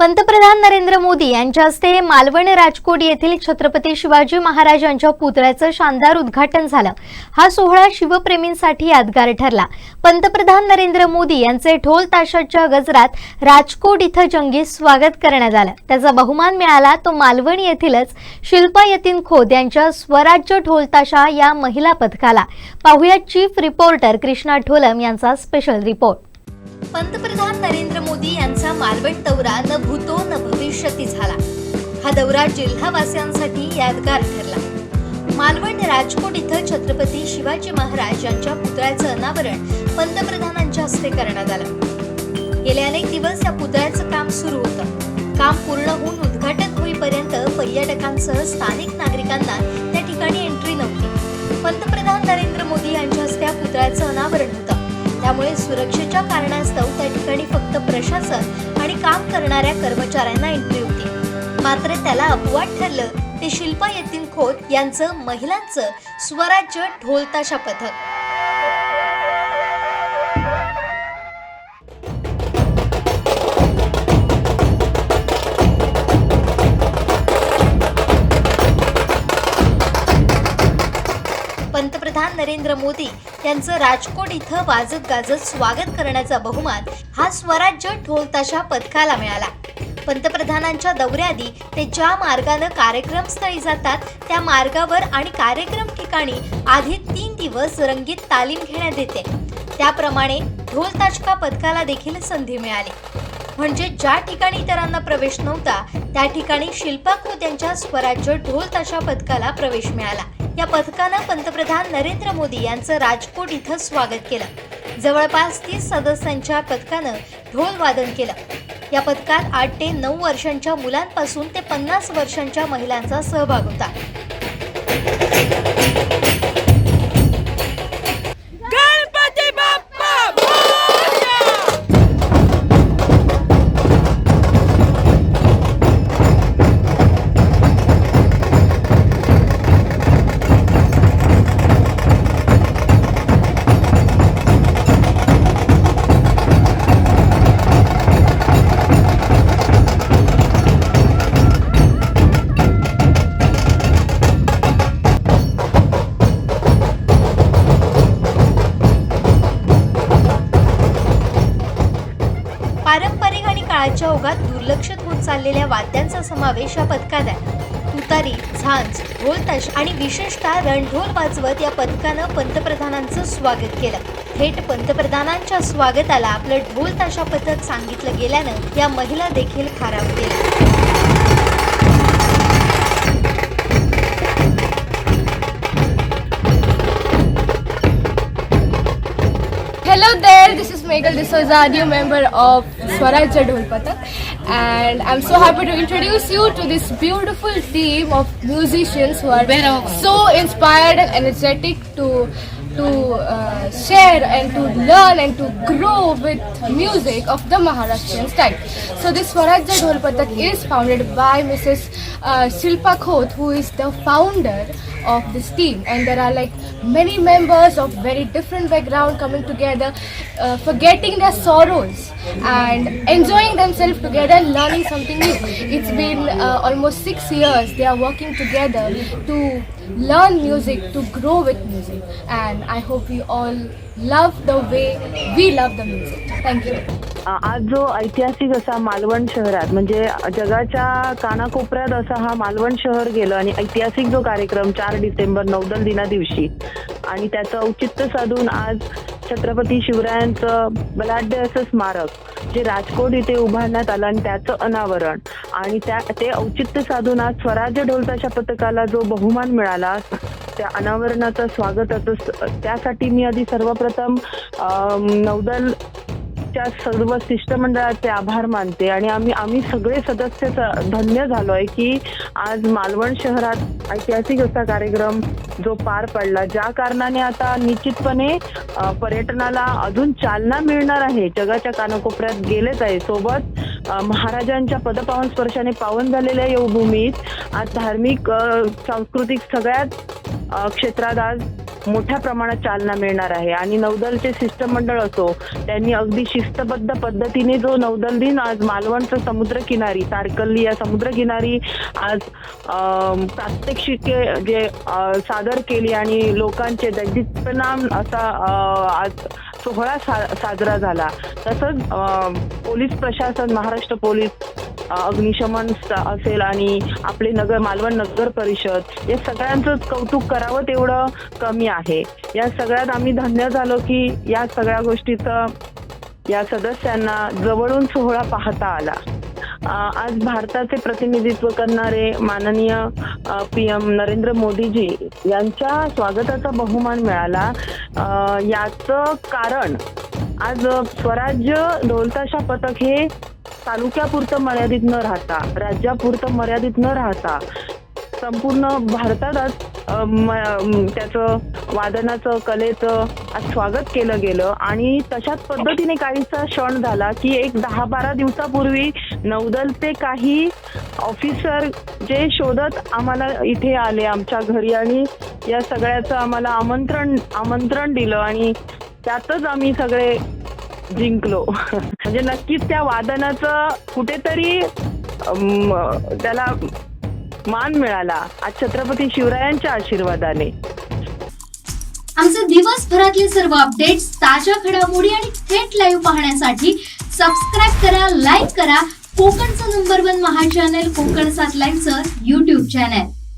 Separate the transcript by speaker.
Speaker 1: पंतप्रधान नरेंद्र मोदी यांच्या हस्ते मालवण राजकोट येथील छत्रपती शिवाजी महाराजांच्या पुतळ्याचं शानदार उद्घाटन झालं। हा सोहळा शिवप्रेमींसाठी यादगार ठरला। पंतप्रधान नरेंद्र मोदी यांचे ढोल ताशाच्या गजरात राजकोट इथं जंगी स्वागत करण्यात आलं। त्याचा बहुमान मिळाला तो मालवण येथीलच शिल्पा यतीन खोत यांच्या स्वराज्य ढोल ताशा या महिला पथकाला। पाहुया चीफ रिपोर्टर कृष्णा ढोलम यांचा स्पेशल रिपोर्ट। पंतप्रधान नरेंद्र मोदी यांचा मालवण दौरा न भूतो न भविष्यती झाला। हा दौरा जिल्हावासियांसाठी यादगार ठरला। मालवण राजकोट इथं छत्रपती शिवाजी महाराज यांच्या पुतळ्याचं अनावरण पंतप्रधानांच्या हस्ते करण्यात आलं। गेले अनेक दिवस या पुतळ्याचं काम सुरू होतं। काम पूर्ण होऊन उद्घाटन होईपर्यंत पर्यटकांसह स्थानिक नागरिकांना त्या ठिकाणी एंट्री नव्हती। पंतप्रधान नरेंद्र मोदी यांच्या हस्ते या पुतळ्याचं अनावरण होतं। त्यामुळे सुरक्षेच्या कारणास्तव त्या ठिकाणी फक्त प्रशासन आणि काम करणाऱ्या कर्मचाऱ्यांना एंट्री होती। मात्र त्याला अपवाद ठरलं ते शिल्पा यतीन खोत यांचं महिलांचं स्वराज्य ढोल ताशा पथक। पंतप्रधान नरेंद्र मोदी यांचं राजकोट इथं वाजत गाजत स्वागत करण्याचा बहुमान हा स्वराज्य ढोल ताशा पथकाला मिळाला। पंतप्रधानांच्या दौऱ्याआधी ते ज्या मार्गाने कार्यक्रमस्थळी जातात त्या मार्गावर आणि कार्यक्रम ठिकाणी आधी 3 दिवस रंगीत तालीम घेण्यात येते। त्याप्रमाणे ढोल ताशा पथकाला देखील संधी मिळाली। म्हणजे ज्या ठिकाणी इतरांना प्रवेश नव्हता त्या ठिकाणी शिल्पा खोत यांच्या स्वराज्य ढोल ताशा पथकाला प्रवेश मिळाला। या पथकानं पंतप्रधान नरेंद्र मोदी यांचं राजकोट इथं स्वागत केलं। जवळपास 30 सदस्यांच्या पथकानं ढोल वादन केलं। या पथकात 8 ते 9 वर्षांच्या मुलांपासून ते 50 वर्षांच्या महिलांचा सहभाग होता। पारंपरिक आणि काळाच्या ओघात दुर्लक्षित होत चाललेल्या वाद्यांचा समावेश या पथकात आहे। तुतारी, झांज, ढोल ताशा आणि विशेषतः रणढोल वाजवत या पथकानं पंतप्रधानांचं स्वागत केलं। थेट पंतप्रधानांच्या स्वागताला आपलं ढोल ताशा पथक सांगितलं गेल्यानं या महिला देखील खारावलेल्या।
Speaker 2: Hello there, this is Meghal D'Souza, new member of Swarajya Dhol Pathak, and I'm so happy to introduce you to this beautiful team of musicians who are so inspired and energetic to share and to learn and to grow with music of the Maharashtrian style. So this Swarajya Dhol Pathak is founded by Mrs. Shilpa Khot, who is the founder of this team, and there are like many members of very different background coming together, forgetting their sorrows and enjoying themselves together and learning something new. It's been almost 6 years they are working together to learn music, to grow with music, and I hope we all love the way we love the music. Thank you.
Speaker 3: आज जो ऐतिहासिक असा मालवण शहरात म्हणजे जगाच्या कानाकोपऱ्यात असा हा मालवण शहर गेलं आणि ऐतिहासिक जो कार्यक्रम 4 डिसेंबर नौदल दिना दिवशी आणि त्याचं औचित्य साधून आज छत्रपती शिवरायांचं बलाढ्य असं स्मारक जे राजकोट इथे उभारण्यात आलं आणि त्याचं अनावरण आणि ते औचित्य साधून आज स्वराज्य ढोल ताशा पथकाला जो बहुमान मिळाला त्या अनावरणाचं स्वागताचं त्यासाठी मी आधी सर्वप्रथम नौदल सर्व शिष्टमंडळाचे आभार मानते आणि आम्ही सगळे सदस्य धन्य झालोय की आज मालवण शहरात ऐतिहासिक असा कार्यक्रम जो पार पडला, ज्या कारणाने आता निश्चितपणे पर्यटनाला अजून चालना मिळणार आहे। जगाच्या कानाकोपऱ्यात गेलेच आहे। सोबत महाराजांच्या पदपावन स्पर्शाने पावन झालेल्या या भूमीत आज धार्मिक सांस्कृतिक सगळ्याच क्षेत्रात आज मोठ्या प्रमाणात चालना मिळणार आहे. आणि नौदलचे शिष्टमंडळ असो, त्यांनी अगदी शिस्तबद्ध पद्धतीने जो नौदल दिन आज मालवणचं समुद्रकिनारी, तारकल्ली या समुद्रकिनारी आज प्रात्यक्षिके जे सादर केली आणि लोकांचे दैदिप्यमान असा आज सोहळा साजरा झाला. तसंच पोलीस प्रशासन, महाराष्ट्र पोलीस, अग्निशमन असेल आणि आपले मालवण नगर परिषद, या सगळ्यांचं कौतुक करावं तेवढं कमी आहे. या सगळ्यात आम्ही धन्य झालो की या सगळ्या गोष्टीचं या सदस्यांना जवळून सोहळा पाहता आला. आज भारताचे प्रतिनिधित्व करणारे माननीय PM नरेंद्र मोदीजी यांच्या स्वागताचा बहुमान मिळाला. याचं कारण आज स्वराज्य ढोलताशा पथक हे तालुक्यापुरतं मर्यादित न राहता, राज्यापुरतं मर्यादित न राहता संपूर्ण भारतातच त्याचं वादनाचं, कलेचं आज स्वागत केलं गेलं. आणि तशाच पद्धतीने काहीसा क्षण झाला की एक 10-12 दिवसापूर्वी नौदलचे काही ऑफिसर जे शोधत आम्हाला इथे आले आमच्या घरी आणि या सगळ्याचं आम्हाला आमंत्रण दिलं आणि त्यातच आम्ही सगळे जिंकलो. म्हणजे नक्कीच त्या वादनाचं कुठेतरी त्याला मान मिळाला आज छत्रपती शिवरायांच्या आशीर्वादाने.
Speaker 4: आमचे दिवसभरातले सर्व अपडेट्स, ताज्या घडामोडी आणि थेट लाईव्ह पाहण्यासाठी सबस्क्राईब करा, लाईक करा कोकणचं नंबर 1 महा चॅनल कोकणसाद लाईव्हचं YouTube चॅनल.